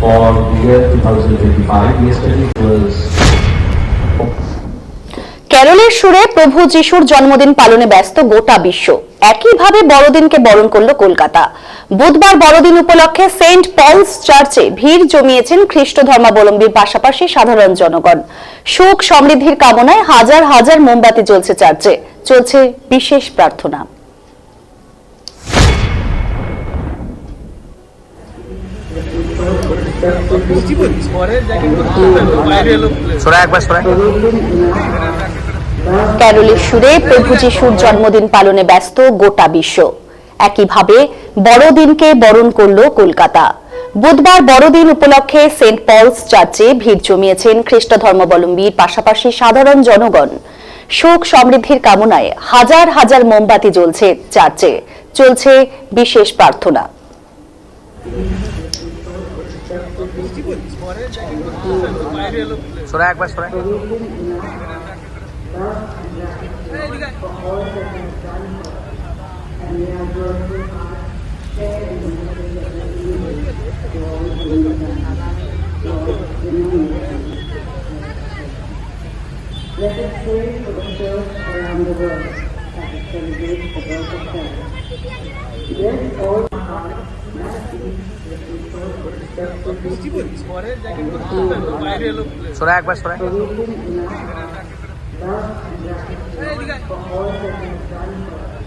for the year 2025. Yesterday was ক্যারলের সুরে প্রভু যিশুর জন্মদিন পালনে ব্যস্ত গোটা বিশ্ব। একইভাবে বড়দিনকে বরণ করল কলকাতা। বুধবার বড়দিন উপলক্ষে সেন্ট পলস চার্চে ভিড় জমিয়েছেন খ্রিস্ট ধর্মাবলম্বীর পাশাপাশি সাধারণ জনগণ। সুখ সমৃদ্ধির কামনায় হাজার হাজার মোমবাতি জ্বলছে চার্চে, চলছে বিশেষ প্রার্থনা। ক্যারলের সুরে প্রভু যিশুর জন্মদিন পালনে ব্যস্ত গোটা বিশ্ব। একইভাবে বড়দিনকে বরণ করল কলকাতা। বুধবার বড়দিন উপলক্ষে সেন্ট পলস চার্চে ভিড় জমিয়েছেন খ্রিস্ট ধর্মাবলম্বীর পাশাপাশি সাধারণ জনগণ। সুখ সমৃদ্ধির কামনায় হাজার হাজার মোমবাতি জ্বলছে চার্চে, চলছে বিশেষ প্রার্থনা। Let us pray for the church around the world as it celebrates the birth of Christ. Let all hearts now cease with respectful salvation in our hearts, love and gratitude for all that He has done for us,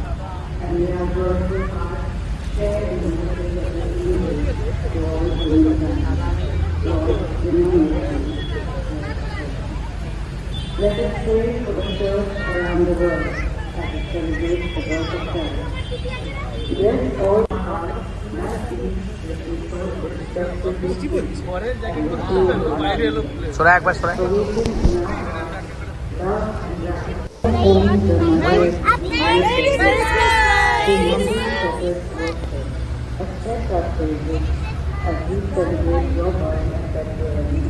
and may our joyful hearts share in the message of the union to all believers. Lord, renew us. Let us pray for the church around the world as it celebrates the birth of Christ. Let all hearts now cease with respectful accept our praises as we celebrate your birth and